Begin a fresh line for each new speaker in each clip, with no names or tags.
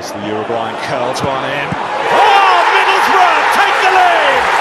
As the Uruguayan curls one in. Oh, Middlesbrough take the lead!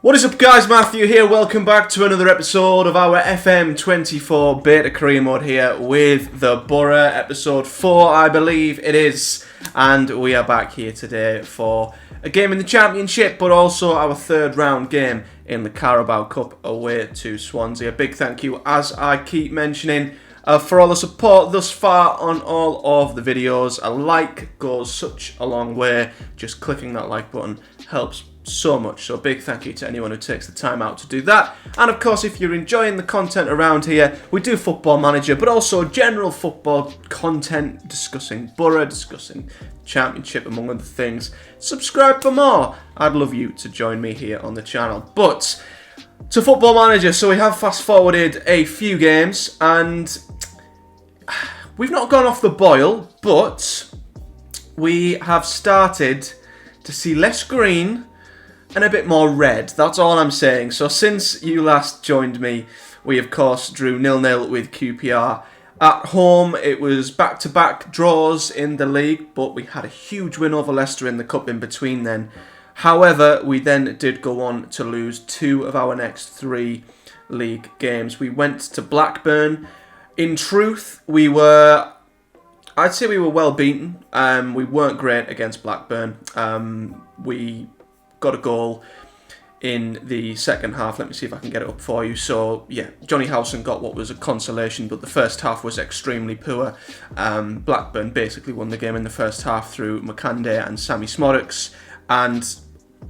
What is up, guys? Matthew here. Welcome back to another episode of our FM24 Beta Career Mode here with the Boro, episode 4, I believe it is. And we are back here today for a game in the Championship, but also our third round game in the Carabao Cup away to Swansea. A big thank you, as I keep mentioning, for all the support thus far on all of the videos. A like goes such a long way. Just clicking that like button helps so much, so a big thank you to anyone who takes the time out to do that. And of course, if you're enjoying the content around here, we do Football Manager, but also general football content, discussing Boro, discussing Championship, among other things. Subscribe for more. I'd love you to join me here on the channel. But to Football Manager, so we have fast forwarded a few games, and we've not gone off the boil, but we have started to see less green and a bit more red. That's all I'm saying. So since you last joined me, we of course drew 0-0 with QPR. At home, it was back-to-back draws in the league, but we had a huge win over Leicester in the cup in between then. However, we then did go on to lose 2 of our next 3 league games. We went to Blackburn. In truth, I'd say we were well beaten. We weren't great against Blackburn. We got a goal in the second half. Let me see if I can get it up for you. So, yeah, Johnny Howson got what was a consolation, but the first half was extremely poor. Blackburn basically won the game in the first half through Makande and Sammy Smorix, and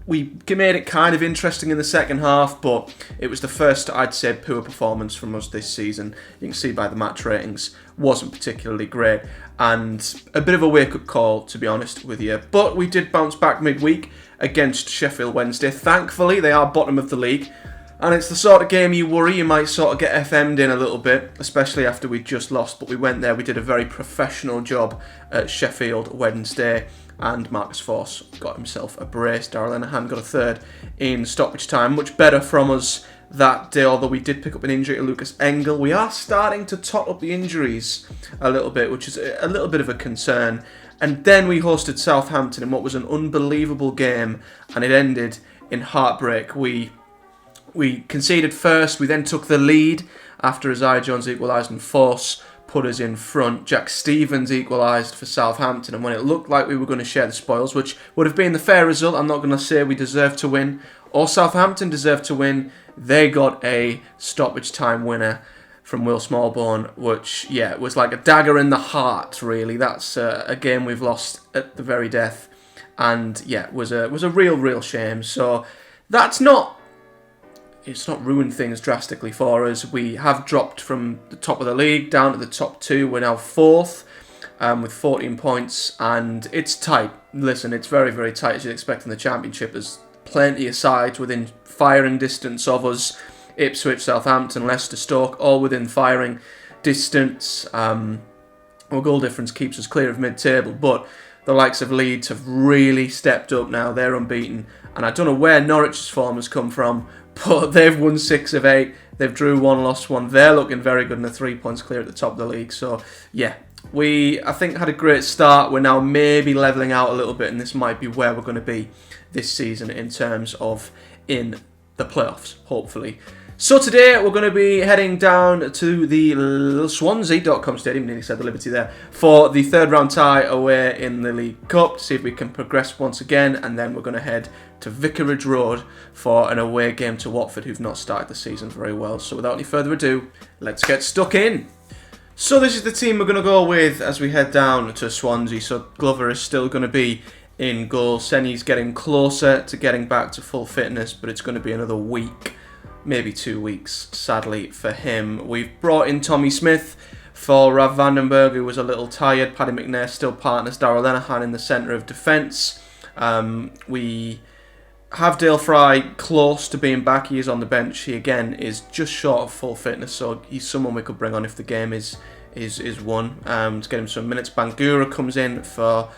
we made it kind of interesting in the second half, but it was the first, I'd say, poor performance from us this season. You can see by the match ratings, wasn't particularly great, and a bit of a wake-up call, to be honest with you. But we did bounce back midweek against Sheffield Wednesday. Thankfully, they are bottom of the league, and it's the sort of game you worry you might sort of get FM'd in a little bit, especially after we just lost. But we went there, we did a very professional job at Sheffield Wednesday, and Marcus Forss got himself a brace. Darrell Lenihan got a third in stoppage time. Much better from us that day, although we did pick up an injury to Lucas Engel. We are starting to tot up the injuries a little bit, which is a little bit of a concern. And then we hosted Southampton in what was an unbelievable game, and it ended in heartbreak. We conceded first, we then took the lead after Isaiah Jones equalised and Forss put us in front. Jack Stevens equalised for Southampton, and when it looked like we were going to share the spoils, which would have been the fair result, I'm not going to say we deserved to win or Southampton deserved to win, they got a stoppage time winner from Will Smallbone, which, yeah, was like a dagger in the heart, really. That's a game we've lost at the very death, and yeah, it was a real shame. So it's not ruined things drastically for us. We have dropped from the top of the league down to the top 2. We're now 4th with 14 points, and it's tight. Listen, it's very tight, as you'd expect in the Championship. There's plenty of sides within firing distance of us. Ipswich, Southampton, Leicester, Stoke, all within firing distance. Our goal difference keeps us clear of mid-table, but the likes of Leeds have really stepped up now. They're unbeaten, and I don't know where Norwich's form has come from, but they've won 6 of 8. They've drew 1, lost 1. They're looking very good, and they're 3 points clear at the top of the league. So, yeah, I think, had a great start. We're now maybe levelling out a little bit, and this might be where we're going to be this season in terms of in the playoffs, hopefully. So today we're going to be heading down to the Swansea.com Stadium, nearly said the Liberty there, for the third round tie away in the League Cup to see if we can progress once again, and then we're going to head to Vicarage Road for an away game to Watford, who've not started the season very well. So without any further ado, let's get stuck in. So this is the team we're going to go with as we head down to Swansea. So Glover is still going to be in goal. Senny's getting closer to getting back to full fitness, but it's going to be another week, maybe 2 weeks, sadly for him. We've brought in Tommy Smith for Rav Vandenberg, who was a little tired. Paddy McNair still partners Darrell Lenihan in the centre of defence. We have Dale Fry close to being back. He is on the bench. He again is just short of full fitness, so he's someone we could bring on if the game is is won. To get him some minutes, Bangura comes in for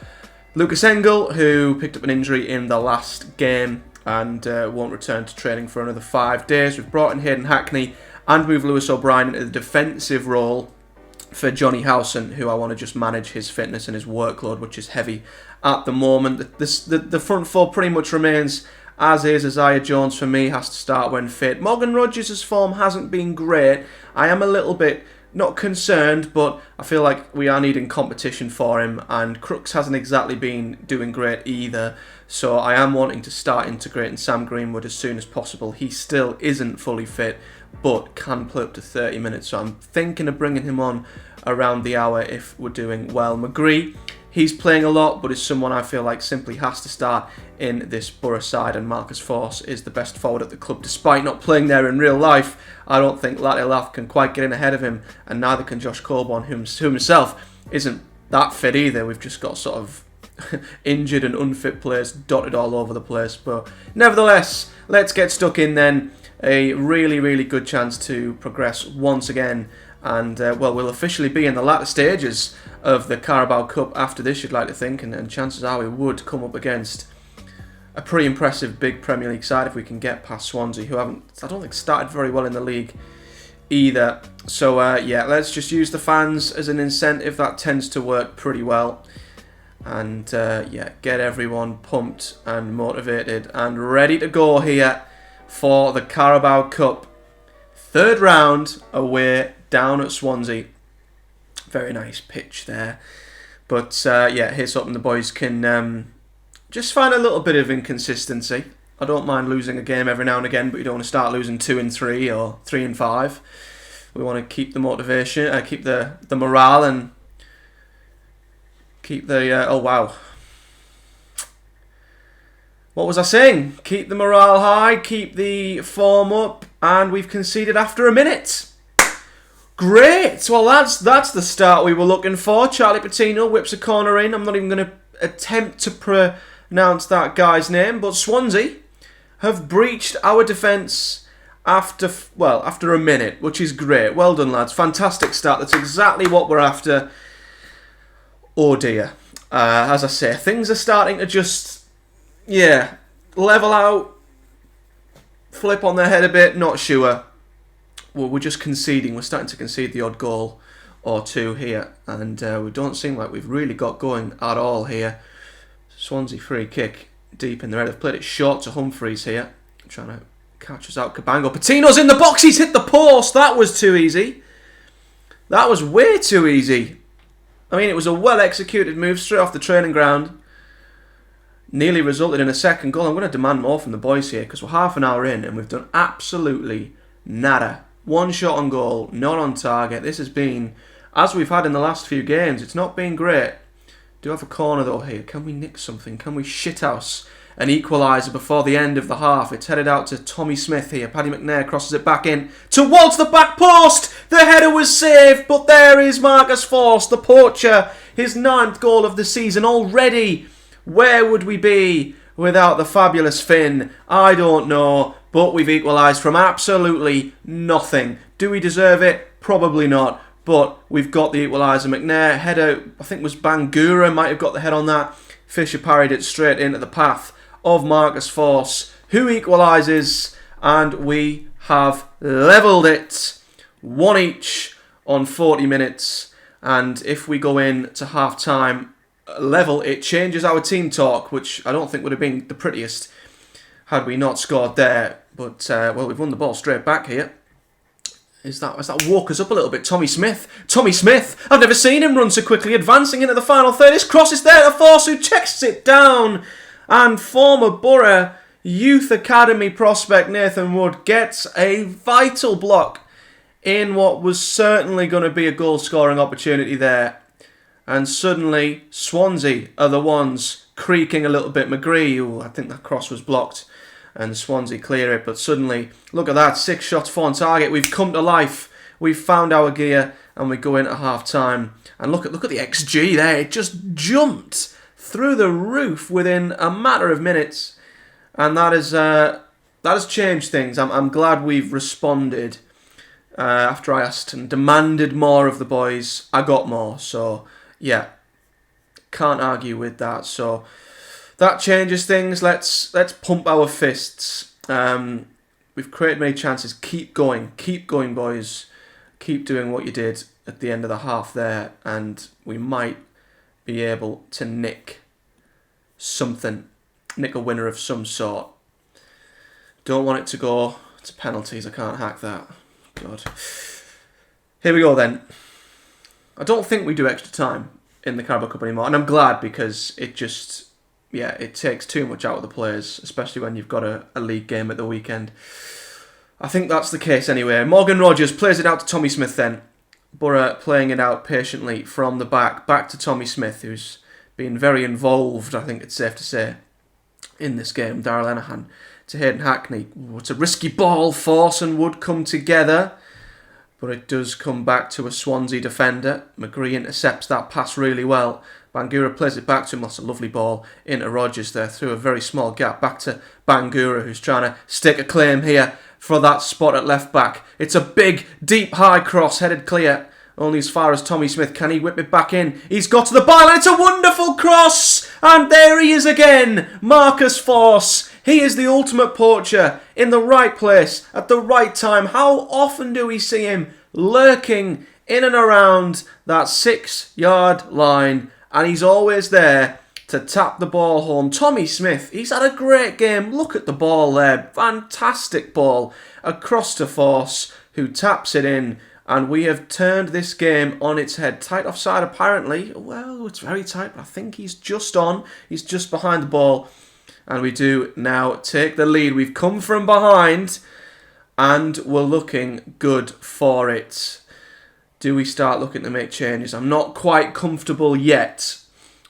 Lucas Engel, who picked up an injury in the last game and won't return to training for another 5 days. We've brought in Hayden Hackney and moved Lewis O'Brien into the defensive role for Johnny Howson, who I want to just manage his fitness and his workload, which is heavy at the moment. The front four pretty much remains as is. Isaiah Jones, for me, has to start when fit. Morgan Rogers' form hasn't been great. I am a little bit, not concerned, but I feel like we are needing competition for him, and Crooks hasn't exactly been doing great either, so I am wanting to start integrating Sam Greenwood as soon as possible. He still isn't fully fit, but can play up to 30 minutes, so I'm thinking of bringing him on around the hour if we're doing well. McGree, he's playing a lot, but is someone I feel like simply has to start in this Boro side, and Marcus Forss is the best forward at the club. Despite not playing there in real life, I don't think Latilaf can quite get in ahead of him, and neither can Josh Colborne, who himself isn't that fit either. We've just got sort of injured and unfit players dotted all over the place. But nevertheless, let's get stuck in then. A really, really good chance to progress once again. And, we'll officially be in the latter stages of the Carabao Cup after this, you'd like to think. And chances are we would come up against a pretty impressive big Premier League side if we can get past Swansea, who I don't think, started very well in the league either. So, let's just use the fans as an incentive. That tends to work pretty well. And, get everyone pumped and motivated and ready to go here for the Carabao Cup. 3rd round away down at Swansea. Very nice pitch there. But, here's hoping the boys can just find a little bit of inconsistency. I don't mind losing a game every now and again, but you don't want to start losing 2-3 or 3-5. We want to keep the motivation, keep the morale, and keep the... oh, wow. What was I saying? Keep the morale high, keep the form up, and we've conceded after a minute. Great! Well, that's the start we were looking for. Charlie Patino whips a corner in. I'm not even going to attempt to pronounce that guy's name, but Swansea have breached our defence after a minute, which is great. Well done, lads. Fantastic start. That's exactly what we're after. Oh dear. As I say, things are starting to just... level out, flip on their head a bit, not sure. Well, we're just conceding. We're starting to concede the odd goal or two here, and we don't seem like we've really got going at all here. Swansea free kick deep in the red. They've played it short to Humphreys here, trying to catch us out. Cabango. Patino's in the box. He's hit the post. That was too easy. That was way too easy. I mean, it was a well-executed move straight off the training ground. Nearly resulted in a second goal. I'm going to demand more from the boys here because we're half an hour in and we've done absolutely nada. One shot on goal, not on target. This has been, as we've had in the last few games, it's not been great. Do have a corner though here. Can we nick something? Can we shithouse an equaliser before the end of the half? It's headed out to Tommy Smith here. Paddy McNair crosses it back in towards the back post. The header was saved, but there is Marcus Forss, the poacher. His 9th goal of the season already. Where would we be without the fabulous Finn? I don't know, but we've equalised from absolutely nothing. Do we deserve it? Probably not, but we've got the equaliser. McNair, header, I think it was Bangura, might have got the head on that. Fisher parried it straight into the path of Marcus Forss, who equalises, and we have levelled it. 1 each on 40 minutes, and if we go in to half-time level, it changes our team talk, which I don't think would have been the prettiest had we not scored there. But, we've won the ball straight back here. Has that woke us up a little bit? Tommy Smith! I've never seen him run so quickly, advancing into the final third. His cross is there to Forss, who checks it down. And former Boro Youth Academy prospect Nathan Wood gets a vital block in what was certainly going to be a goal-scoring opportunity there. And suddenly, Swansea are the ones creaking a little bit. McGree, I think that cross was blocked, and Swansea clear it. But suddenly, look at that, 6 shots, 4 on target. We've come to life. We've found our gear, and we go into half-time. And look at the XG there. It just jumped through the roof within a matter of minutes. And that has changed things. I'm glad we've responded After I asked and demanded more of the boys, I got more. So, yeah, can't argue with that. So, that changes things. Let's pump our fists. We've created many chances. Keep going, boys. Keep doing what you did at the end of the half there, and we might be able to nick a winner of some sort. Don't want it to go to penalties. I can't hack that. God. Here we go then. I don't think we do extra time in the Carabao Cup anymore, and I'm glad because it takes too much out of the players, especially when you've got a league game at the weekend. I think that's the case anyway. Morgan Rogers plays it out to Tommy Smith then. Boro playing it out patiently from the back to Tommy Smith, who's been very involved, I think it's safe to say, in this game. Darrell Enahan to Hayden Hackney. It's a risky ball. Force and Wood come together, but it does come back to a Swansea defender. McGree intercepts that pass really well. Bangura plays it back to him. That's a lovely ball into Rogers there through a very small gap. Back to Bangura, who's trying to stake a claim here for that spot at left back. It's a big, deep, high cross headed clear. Only as far as Tommy Smith. Can he whip it back in? He's got to the byline. It's a wonderful cross. And there he is again. Marcus Force. He is the ultimate poacher in the right place at the right time. How often do we see him lurking in and around that 6-yard line? And he's always there to tap the ball home. Tommy Smith, he's had a great game. Look at the ball there. Fantastic ball across to Force, who taps it in. And we have turned this game on its head. Tight offside, apparently. Well, it's very tight, but I think he's just on. He's just behind the ball. And we do now take the lead. We've come from behind, and we're looking good for it. Do we start looking to make changes? I'm not quite comfortable yet,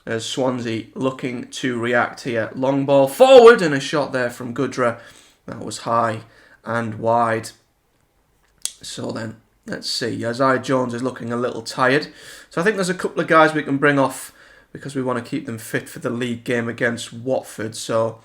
as Swansea looking to react here. Long ball forward, and a shot there from Goodra. That was high and wide. So then, let's see. Isaiah Jones is looking a little tired. So I think there's a couple of guys we can bring off because we want to keep them fit for the league game against Watford. So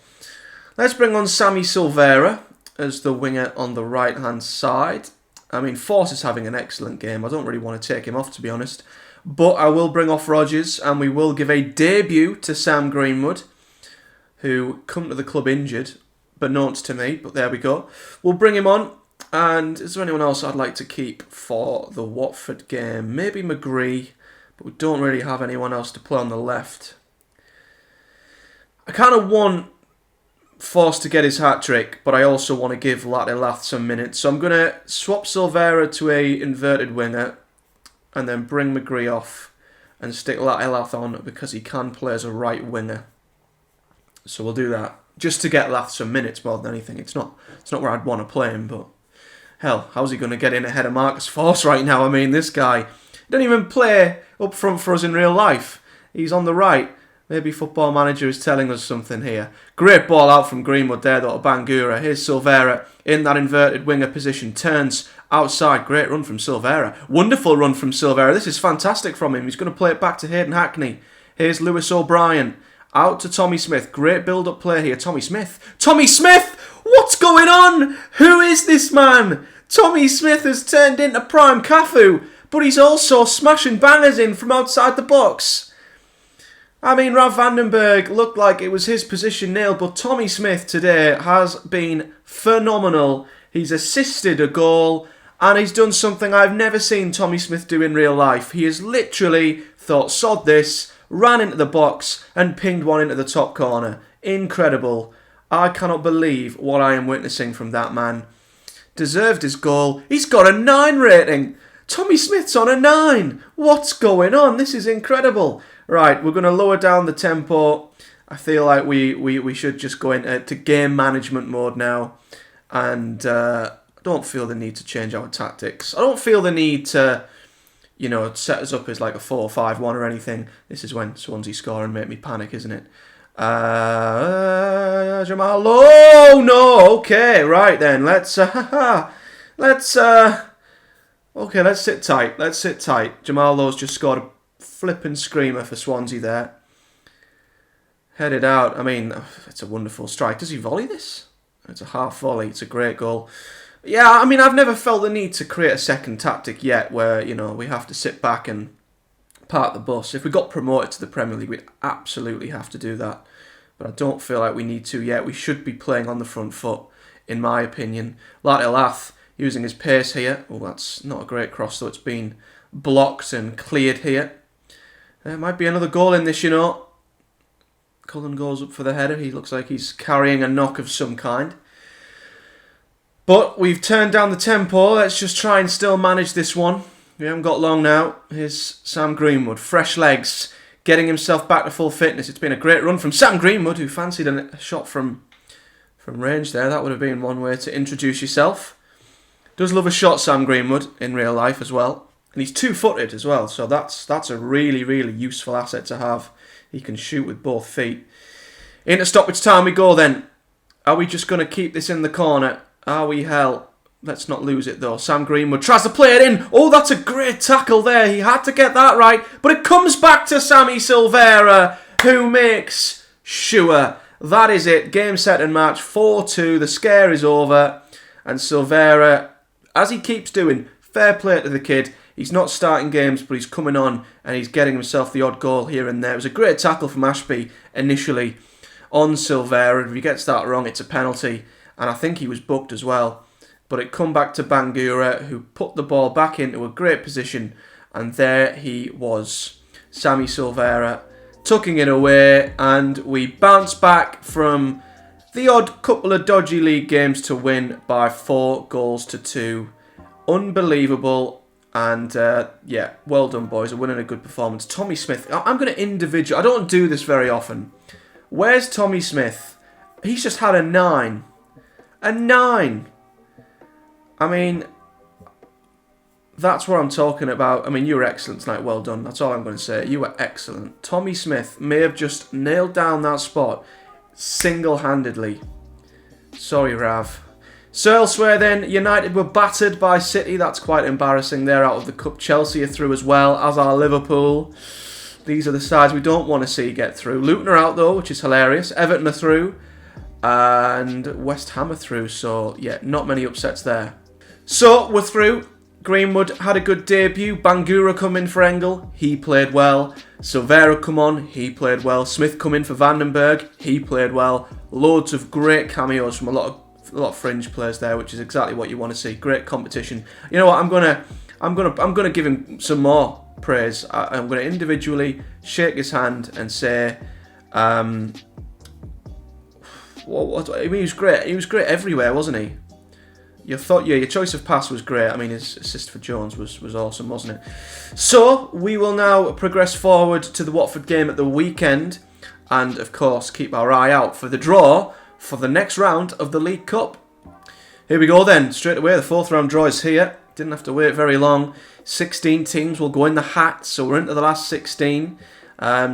let's bring on Sammy Silvera as the winger on the right-hand side. I mean, Force is having an excellent game. I don't really want to take him off, to be honest. But I will bring off Rogers, and we will give a debut to Sam Greenwood, who come to the club injured, beknownst to me, but there we go. We'll bring him on. And is there anyone else I'd like to keep for the Watford game? Maybe McGree, but we don't really have anyone else to play on the left. I kind of want Force to get his hat-trick, but I also want to give Latelath some minutes. So I'm going to swap Silvera to a inverted winger and then bring McGree off and stick Latelath on because he can play as a right winger. So we'll do that. Just to get Lath some minutes more than anything. It's not where I'd want to play him, but hell, how's he going to get in ahead of Marcus Force right now? I mean, this guy didn't even play up front for us in real life. He's on the right. Maybe Football Manager is telling us something here. Great ball out from Greenwood there, though, to Bangura. Here's Silvera in that inverted winger position. Turns outside. Great run from Silvera. Wonderful run from Silvera. This is fantastic from him. He's going to play it back to Hayden Hackney. Here's Lewis O'Brien. Out to Tommy Smith. Great build-up play here. Tommy Smith! What's going on? Who is this man? Tommy Smith has turned into prime Cafu, but he's also smashing bangers in from outside the box. I mean, Rav Vandenberg looked like it was his position nailed, but Tommy Smith today has been phenomenal. He's assisted a goal, and he's done something I've never seen Tommy Smith do in real life. He has literally thought, sod this, ran into the box, and pinged one into the top corner. Incredible. I cannot believe what I am witnessing from that man. Deserved his goal. He's got a 9 rating. Tommy Smith's on a 9. What's going on? This is incredible. Right, we're going to lower down the tempo. I feel like we should just go into game management mode now. And I don't feel the need to change our tactics. I don't feel the need to, set us up as like a 4-5-1 or anything. This is when Swansea score and make me panic, isn't it? Jamal. Oh no. Okay, right then. Let's sit tight. Jamal Lowe's just scored a flipping screamer for Swansea there. Headed out. I mean, it's a wonderful strike. Does he volley this? It's a half volley. It's a great goal. Yeah, I mean, I've never felt the need to create a second tactic yet where, we have to sit back and park the bus. If we got promoted to the Premier League, we'd absolutely have to do that. But I don't feel like we need to yet. We should be playing on the front foot, in my opinion. Elath using his pace here. Oh, that's not a great cross, though. It's been blocked and cleared here. There might be another goal in this, Cullen goes up for the header. He looks like he's carrying a knock of some kind. But we've turned down the tempo. Let's just try and still manage this one. We haven't got long now. Here's Sam Greenwood. Fresh legs. Getting himself back to full fitness. It's been a great run from Sam Greenwood, who fancied a shot from range there. That would have been one way to introduce yourself. Does love a shot, Sam Greenwood, in real life as well. And he's two-footed as well, so that's a really, really useful asset to have. He can shoot with both feet. Into stoppage time we go then. Are we just going to keep this in the corner? Are we hell? Let's not lose it though. Sam Greenwood tries to play it in. Oh, that's a great tackle there. He had to get that right. But it comes back to Sammy Silvera, who makes sure. That is it. Game, set and match. 4-2. The scare is over. And Silvera, as he keeps doing, fair play to the kid. He's not starting games, but he's coming on and he's getting himself the odd goal here and there. It was a great tackle from Ashby initially on Silvera. If he gets that wrong, it's a penalty. And I think he was booked as well. But it come back to Bangura, who put the ball back into a great position. And there he was. Sammy Silvera tucking it away. And we bounce back from the odd couple of dodgy league games to win by 4-2. Unbelievable. And well done, boys. We're winning a good performance. Tommy Smith. I'm going to individual. I don't do this very often. Where's Tommy Smith? He's just had a 9. A 9. I mean, that's what I'm talking about. I mean, you were excellent tonight. Well done. That's all I'm going to say. You were excellent. Tommy Smith may have just nailed down that spot single-handedly. Sorry, Rav. So elsewhere then, United were battered by City. That's quite embarrassing. They're out of the Cup. Chelsea are through as well, as are Liverpool. These are the sides we don't want to see get through. Luton are out though, which is hilarious. Everton are through. And West Ham are through. So, yeah, not many upsets there. So, we're through. Greenwood had a good debut. Bangura come in for Engel. He played well. Silvera come on. He played well. Smith come in for Vandenberg. He played well. Loads of great cameos from a lot of fringe players there, which is exactly what you want to see. Great competition. You know what? I'm gonna give him some more praise. I'm gonna individually shake his hand and say, I mean, he was great. He was great everywhere, wasn't he? Your choice of pass was great. I mean, his assist for Jones was awesome, wasn't it? So we will now progress forward to the Watford game at the weekend, and of course keep our eye out for the draw for the next round of the League Cup. Here we go then, straight away. The 4th round draw is here. Didn't have to wait very long. 16 teams will go in the hat, so we're into the last 16.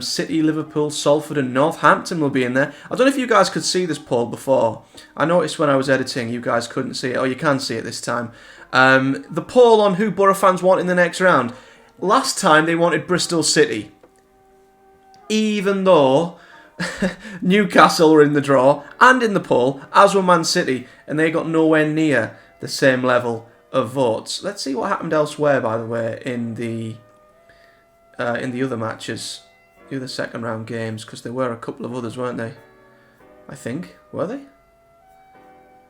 City, Liverpool, Salford and Northampton will be in there. I don't know if you guys could see this poll before. I noticed when I was editing you guys couldn't see it. Oh, you can see it this time. The poll on who Boro fans want in the next round. Last time they wanted Bristol City. Even though Newcastle were in the draw and in the poll, as were Man City, and they got nowhere near the same level of votes. Let's see what happened elsewhere, by the way, in the other matches, the other second round games, because there were a couple of others, weren't they? I think. Were they?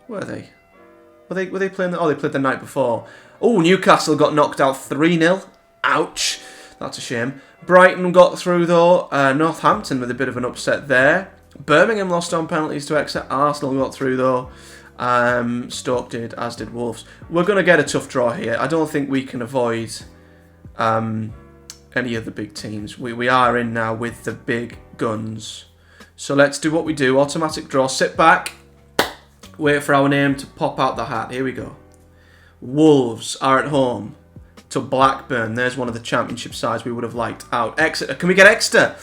Were they playing? Oh, they played the night before. Oh, Newcastle got knocked out 3-0. Ouch. That's a shame. Brighton got through though. Northampton with a bit of an upset there. Birmingham lost on penalties to Exeter. Arsenal got through though. Stoke did, as did Wolves. We're going to get a tough draw here. I don't think we can avoid any of the big teams. We are in now with the big guns. So let's do what we do. Automatic draw. Sit back. Wait for our name to pop out the hat. Here we go. Wolves are at home to Blackburn. There's one of the championship sides we would have liked out. Exeter. Can we get Exeter?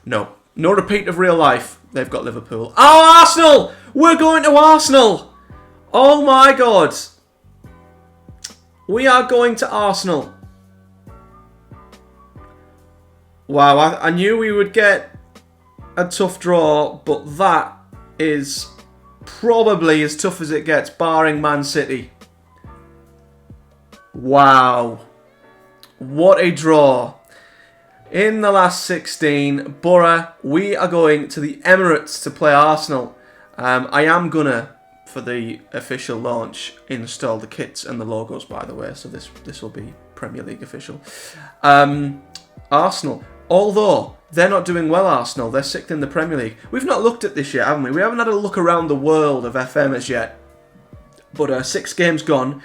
No. No repeat of real life. They've got Liverpool. Oh, Arsenal! We're going to Arsenal! Oh my God. We are going to Arsenal. Wow, I knew we would get a tough draw, but that is probably as tough as it gets, barring Man City. Wow. What a draw. In the last 16, Boro, we are going to the Emirates to play Arsenal. I am going to, for the official launch, install the kits and the logos, by the way, so this will be Premier League official. Arsenal, although they're not doing well, Arsenal, they're 6th in the Premier League. We've not looked at this yet, haven't we? We haven't had a look around the world of FM as yet. But 6 games gone.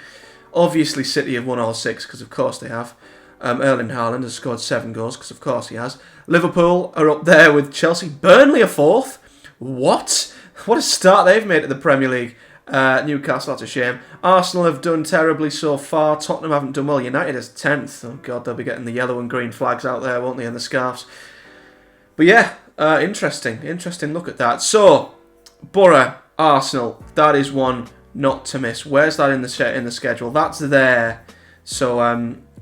Obviously, City have won all 6, because of course they have. Erling Haaland has scored 7 goals, because of course he has. Liverpool are up there with Chelsea. Burnley are 4th. What? What a start they've made to the Premier League. Newcastle, that's a shame. Arsenal have done terribly so far. Tottenham haven't done well. United is 10th. Oh God, they'll be getting the yellow and green flags out there, won't they, and the scarves. But yeah, interesting look at that. So, Boro, Arsenal, that is one not to miss. Where's that in the schedule? That's there. So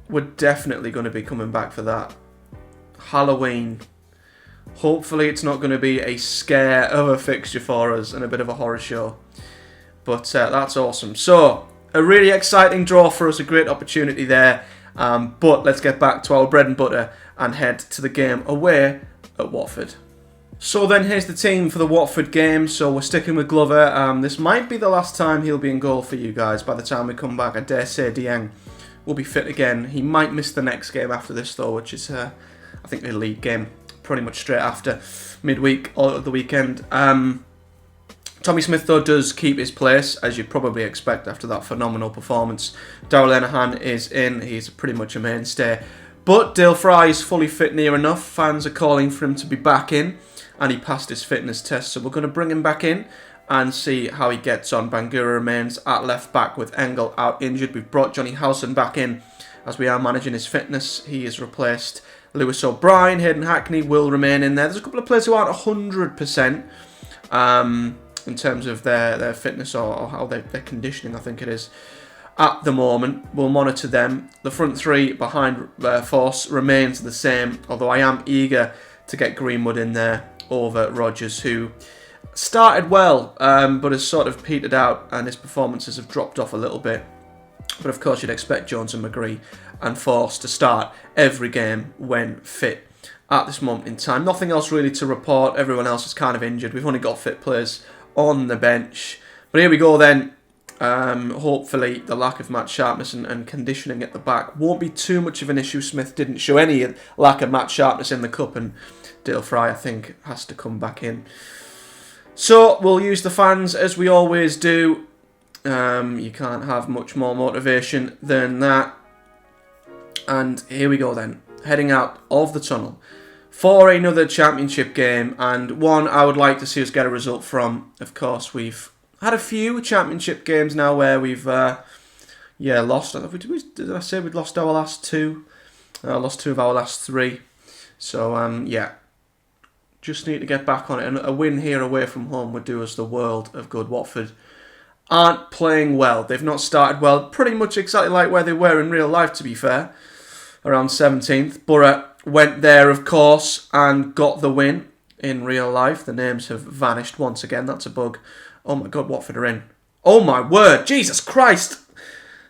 we're definitely going to be coming back for that. Halloween. Hopefully it's not going to be a scare of a fixture for us and a bit of a horror show. But that's awesome. So, a really exciting draw for us, a great opportunity there. But let's get back to our bread and butter and head to the game away at Watford. So then here's the team for the Watford game. So we're sticking with Glover. This might be the last time he'll be in goal for you guys by the time we come back. I dare say Dieng will be fit again. He might miss the next game after this though, which is I think the league game pretty much straight after midweek or at the weekend. Tommy Smith though does keep his place, as you'd probably expect after that phenomenal performance. Darrell Lenihan is in. He's pretty much a mainstay. But Dale Fry is fully fit near enough. Fans are calling for him to be back in, and he passed his fitness test, so we're going to bring him back in and see how he gets on. Bangura remains at left back with Engel out injured. We've brought Johnny Howson back in as we are managing his fitness. He is replaced Lewis O'Brien. Hayden Hackney will remain in there. There's a couple of players who aren't 100% in terms of their fitness or how their conditioning, I think it is. At the moment, we'll monitor them. The front three behind Force remains the same, although I am eager to get Greenwood in there over Rodgers, who started well, but has sort of petered out and his performances have dropped off a little bit. But of course, you'd expect Jones and McGree and Force to start every game when fit at this moment in time. Nothing else really to report. Everyone else is kind of injured. We've only got fit players on the bench. But here we go then. Hopefully the lack of match sharpness and conditioning at the back won't be too much of an issue. Smith didn't show any lack of match sharpness in the cup, and Dale Fry, I think, has to come back in. So we'll use the fans as we always do. You can't have much more motivation than that. And here we go then, heading out of the tunnel for another championship game, and one I would like to see us get a result from. Of course, we've had a few championship games now where we've lost. Did I say we'd lost our last 2? Lost 2 of our last 3. So just need to get back on it, and a win here away from home would do us the world of good. Watford aren't playing well. They've not started well. Pretty much exactly like where they were in real life, to be fair. Around 17th. Boro went there, of course, and got the win in real life. The names have vanished once again. That's a bug. Oh my God, Watford are in. Oh my word, Jesus Christ.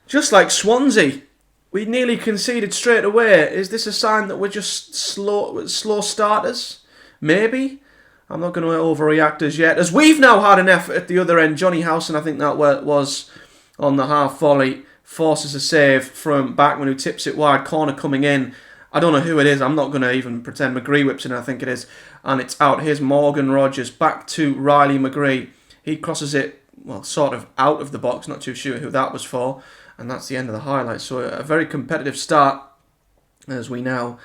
Just like Swansea. We nearly conceded straight away. Is this a sign that we're just slow starters? Maybe. I'm not going to overreact as yet, as we've now had an effort at the other end. Johnny Howson, I think that was on the half volley, forces a save from Backman, who tips it wide. Corner coming in. I don't know who it is. I'm not going to even pretend. McGree whips in, I think it is. And it's out. Here's Morgan Rodgers back to Riley McGree. He crosses it, well, sort of out of the box. Not too sure who that was for. And that's the end of the highlights. So a very competitive start as we now,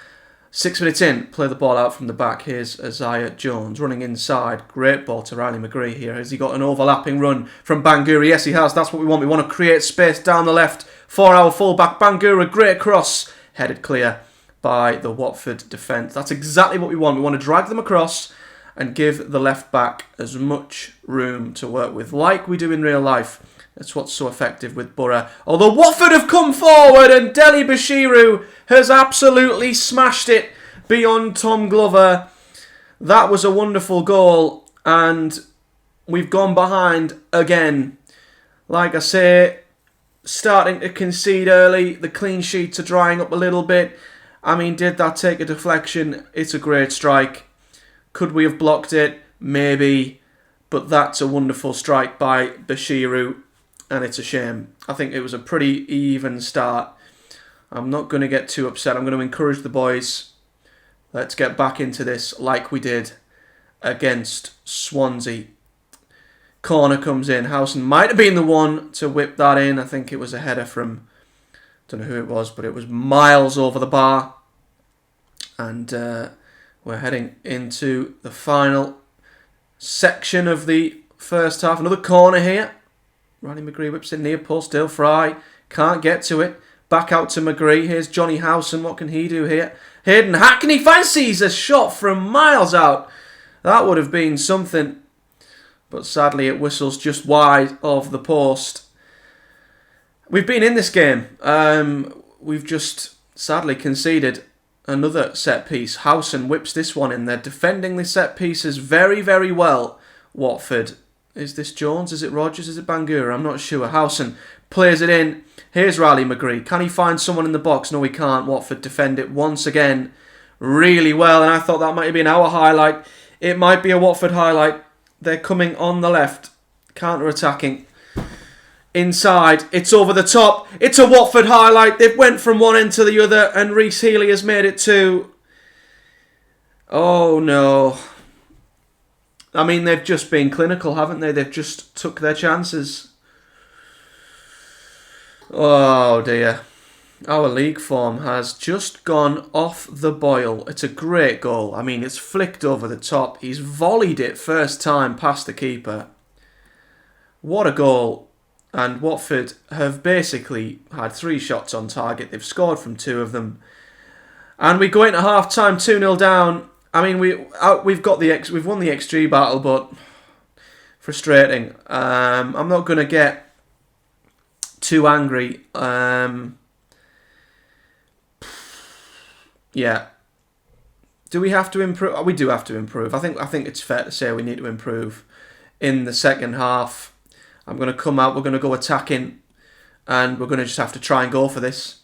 6 minutes in, play the ball out from the back. Here's Isaiah Jones running inside. Great ball to Riley McGree here. Has he got an overlapping run from Bangura? Yes, he has. That's what we want. We want to create space down the left for our fullback. Bangura, great cross. Headed clear by the Watford defence. That's exactly what we want. We want to drag them across and give the left back as much room to work with, like we do in real life. That's what's so effective with Boro. Although Watford have come forward and Deli Bashiru has absolutely smashed it beyond Tom Glover. That was a wonderful goal, and we've gone behind again. Like I say, starting to concede early. The clean sheets are drying up a little bit. I mean, did that take a deflection? It's a great strike. Could we have blocked it? Maybe. But that's a wonderful strike by Bashiru. And it's a shame. I think it was a pretty even start. I'm not going to get too upset. I'm going to encourage the boys. Let's get back into this like we did against Swansea. Corner comes in. Howson might have been the one to whip that in. I think it was a header from, don't know who it was, but it was miles over the bar. And we're heading into the final section of the first half. Another corner here. Ronnie McGree whips in near post. Still Fry. Can't get to it. Back out to McGree. Here's Johnny Howson. What can he do here? Hayden Hackney fancies a shot from miles out. That would have been something. But sadly it whistles just wide of the post. We've been in this game. We've just sadly conceded another set piece. Howson whips this one in. They're defending the set pieces very, very well, Watford. Is this Jones? Is it Rogers? Is it Bangura? I'm not sure. Howson plays it in. Here's Riley McGree. Can he find someone in the box? No, he can't. Watford defend it once again really well. And I thought that might have been our highlight. It might be a Watford highlight. They're coming on the left. Counter-attacking. Inside. It's over the top. It's a Watford highlight. They've went from one end to the other. And Reece Healy has made it two. Oh, no. I mean, they've just been clinical, haven't they? They've just took their chances. Oh, dear. Our league form has just gone off the boil. It's a great goal. I mean, it's flicked over the top. He's volleyed it first time past the keeper. What a goal. And Watford have basically had 3 shots on target. They've scored from 2 of them. And we go into half-time 2-0 down. I mean, we've won the XG battle, but frustrating. I'm not going to get too angry. Yeah. Do we have to improve? We do have to improve. I think it's fair to say we need to improve in the second half. I'm going to come out. We're going to go attacking, and we're going to just have to try and go for this.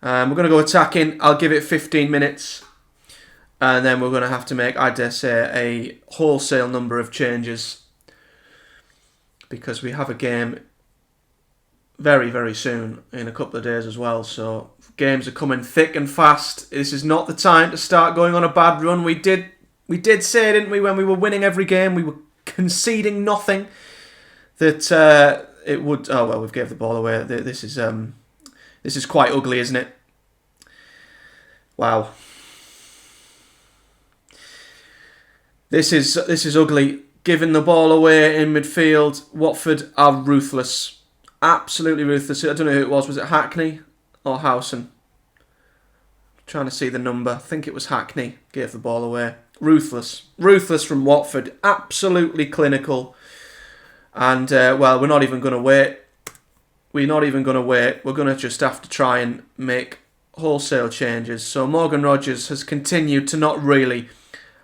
We're going to go attacking. I'll give it 15 minutes. And then we're going to have to make, I dare say, a wholesale number of changes. Because we have a game very, very soon, in a couple of days as well. So games are coming thick and fast. This is not the time to start going on a bad run. We did say, didn't we, when we were winning every game, we were conceding nothing, that it would... Oh, well, we've gave the ball away. This is quite ugly, isn't it? Wow. This is ugly. Giving the ball away in midfield. Watford are ruthless. Absolutely ruthless. I don't know who it was. Was it Hackney or Howson? Trying to see the number. I think it was Hackney. Gave the ball away. Ruthless. Ruthless from Watford. Absolutely clinical. And, well, we're not even going to wait. We're not even going to wait. We're going to just have to try and make wholesale changes. So Morgan Rogers has continued to not really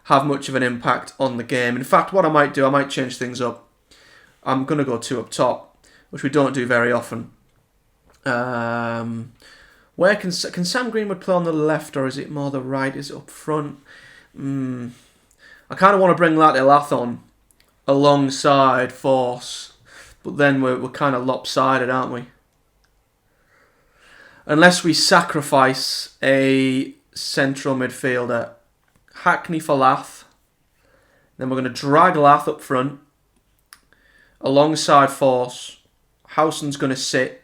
have much of an impact on the game. In fact, what I might do, I might change things up. I'm going to go 2 up top, which we don't do very often. Where can Sam Greenwood play on the left, or is it more the right? Is it up front? I kind of want to bring Latelath on alongside Force, but then we're kind of lopsided, aren't we? Unless we sacrifice a central midfielder. Hackney for Lath. Then we're going to drag Lath up front alongside Force. Howson's going to sit.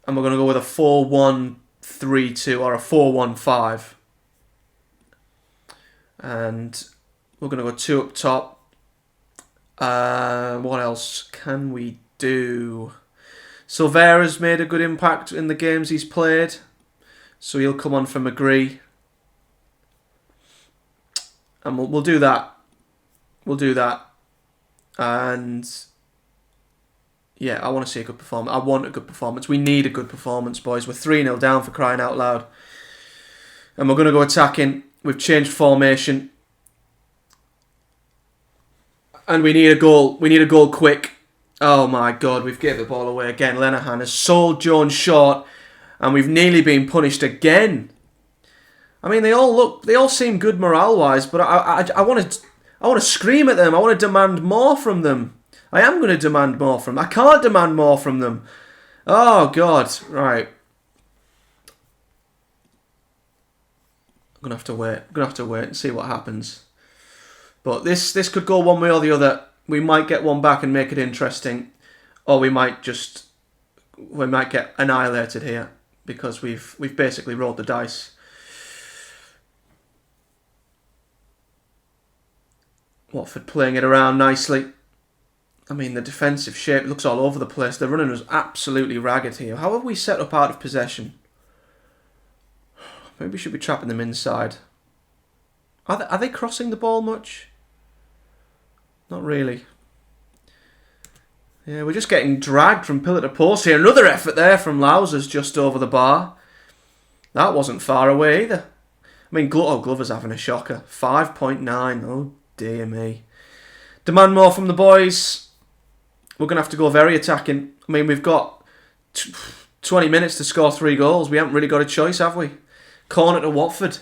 And we're going to go with a 4-1-3-2 or a 4-1-5. And we're going to go 2 up top. What else can we do? Silvera's made a good impact in the games he's played. So he'll come on for McGree. And we'll do that. We'll do that. And yeah, I want to see a good performance. I want a good performance. We need a good performance, boys. We're 3-0 down, for crying out loud. And we're going to go attacking. We've changed formation. And we need a goal. We need a goal quick. Oh my God, we've gave the ball away again. Lenihan has sold Jones short, and we've nearly been punished again. I mean, they all seem good morale-wise, but I want to scream at them. I want to demand more from them. I am going to demand more from them. I can't demand more from them. Oh God, right. I'm going to have to wait. I'm going to have to wait and see what happens. But this could go one way or the other. We might get one back and make it interesting, or we might get annihilated here because we've basically rolled the dice. Watford playing it around nicely. I mean, the defensive shape looks all over the place. The running was absolutely ragged here. How have we set up out of possession? Maybe we should be trapping them inside. Are they crossing the ball much? Not really. Yeah, we're just getting dragged from pillar to post here. Another effort there from Lausers just over the bar. That wasn't far away either. I mean, Glover's having a shocker. 5.9. Oh, dear me. Demand more from the boys. We're going to have to go very attacking. I mean, we've got 20 minutes to score 3 goals. We haven't really got a choice, have we? Corner to Watford.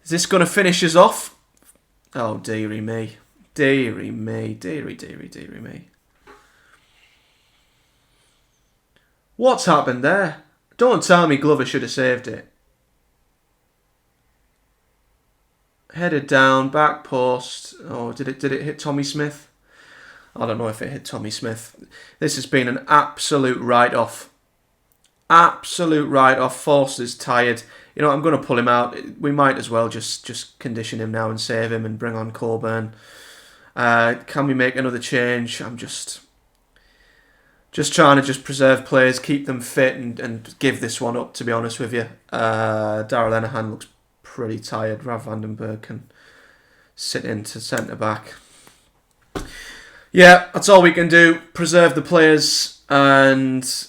Is this going to finish us off? Oh, dearie me. Dearie me. Dearie me. What's happened there? Don't tell me Glover should have saved it. Headed down, back post. Oh, did it hit Tommy Smith? I don't know if it hit Tommy Smith. This has been an absolute write-off. Absolute write-off. Forster's tired. You know, I'm going to pull him out. We might as well just condition him now and save him and bring on Coburn. Can we make another change? I'm just trying to preserve players, keep them fit and give this one up, to be honest with you. Darragh Lenihan looks pretty tired. Rav Vandenberg can sit into centre-back. Yeah, that's all we can do. Preserve the players and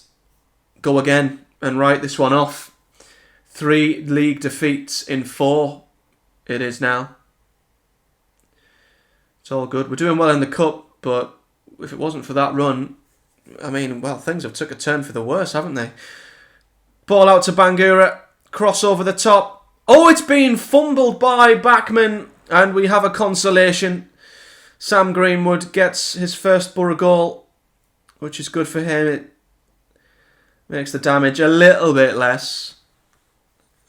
go again and write this one off. 3 league defeats in 4 it is now. It's all good. We're doing well in the cup, but if it wasn't for that run, I mean, well, things have took a turn for the worse, haven't they? Ball out to Bangura. Cross over the top. Oh, it's been fumbled by Backman, and we have a consolation. Sam Greenwood gets his first Boro goal, which is good for him. It makes the damage a little bit less.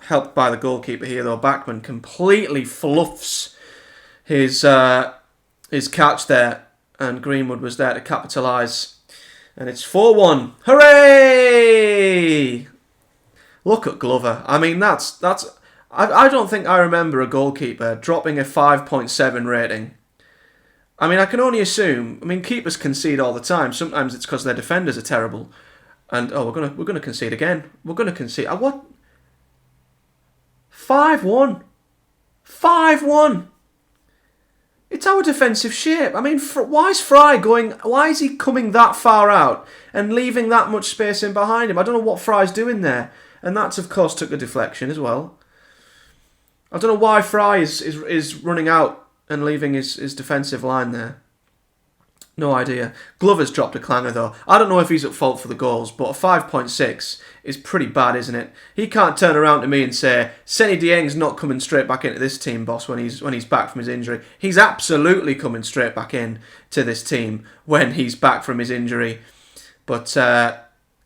Helped by the goalkeeper here, though. Backman completely fluffs his catch there, and Greenwood was there to capitalise. And it's 4-1. Hooray! Look at Glover. I mean, that's. I don't think I remember a goalkeeper dropping a 5.7 rating. I mean, I can only assume. I mean, keepers concede all the time. Sometimes it's because their defenders are terrible. And we're gonna concede again. We're gonna concede. What? 5-1. 5-1. It's our defensive shape. I mean, why is Fry going? Why is he coming that far out and leaving that much space in behind him? I don't know what Fry's doing there, and that's of course took a deflection as well. I don't know why Fry is running out and leaving his defensive line there. No idea. Glover's dropped a clanger though. I don't know if he's at fault for the goals, but a 5.6 is pretty bad, isn't it? He can't turn around to me and say, Senny Dieng's not coming straight back into this team, boss, when he's back from his injury. He's absolutely coming straight back in to this team when he's back from his injury. But,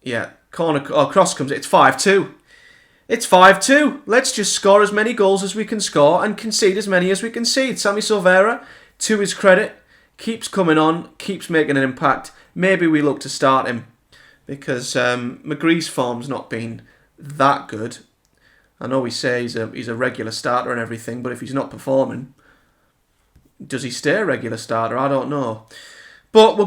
yeah, cross comes, it's 5-2. It's 5-2. Let's just score as many goals as we can score and concede as many as we concede. Sammy Silvera, to his credit, keeps coming on, keeps making an impact. Maybe we look to start him because McGree's form's not been that good. I know we say he's a regular starter and everything, but if he's not performing, does he stay a regular starter? I don't know. But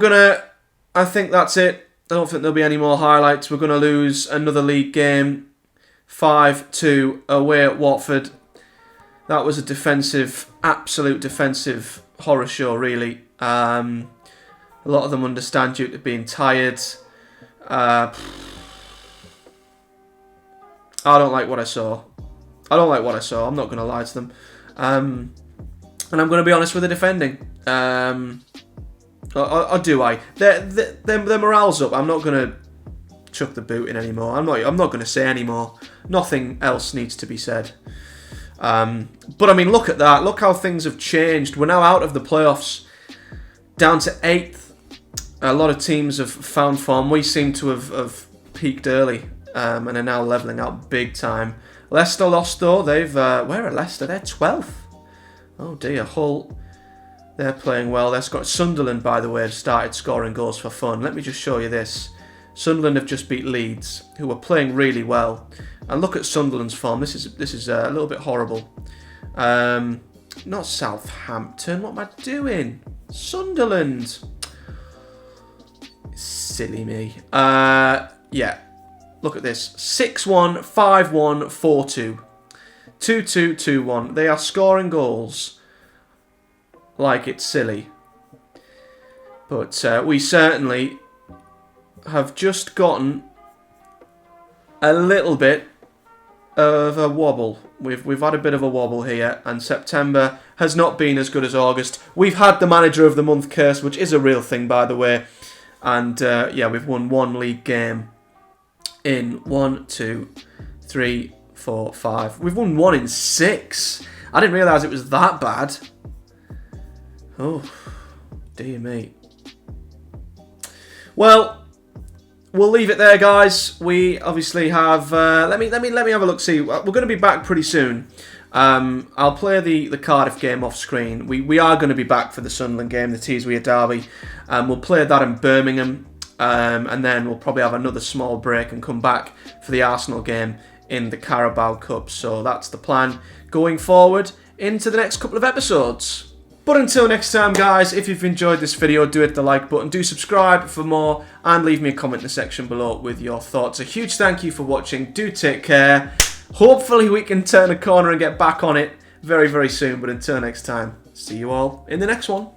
I think that's it. I don't think there'll be any more highlights. We're going to lose another league game. 5-2 away at Watford. That was absolute defensive horror show, really. A lot of them understand due to being tired. I don't like what I saw. I'm not going to lie to them. And I'm going to be honest with the defending. Or do I? Their morale's up. I'm not going to chuck the boot in anymore. I'm not going to say anymore. Nothing else needs to be said. But I mean, look at that. Look how things have changed. We're now out of the playoffs, down to 8th. A lot of teams have found form. We seem to have peaked early and are now levelling out big time. Leicester lost though. Where are Leicester? They're 12th. Oh dear. Hull. They're playing well. They've got Sunderland, by the way, have started scoring goals for fun. Let me just show you this. Sunderland have just beat Leeds, who are playing really well. And look at Sunderland's form. This is a little bit horrible. Not Southampton. What am I doing? Sunderland. Silly me. Yeah. Look at this. 6-1, 5-1, 4-2. 2-2, 2-1. They are scoring goals like it's silly. But we certainly have just gotten a little bit of a wobble. We've had a bit of a wobble here, and September has not been as good as August. We've had the Manager of the Month curse, which is a real thing, by the way. And yeah, we've won 1 league game in 1, 2, 3, 4, 5. We've won 1 in 6. I didn't realise it was that bad. Oh, dear me. Well, we'll leave it there, guys. We obviously have. Let me have a look. See, we're going to be back pretty soon. I'll play the Cardiff game off screen. We are going to be back for the Sunderland game, the Teeswear derby. We'll play that in Birmingham, and then we'll probably have another small break and come back for the Arsenal game in the Carabao Cup. So that's the plan going forward into the next couple of episodes. But until next time, guys, if you've enjoyed this video, do hit the like button, do subscribe for more, and leave me a comment in the section below with your thoughts. A huge thank you for watching. Do take care. Hopefully we can turn a corner and get back on it very, very soon. But until next time, see you all in the next one.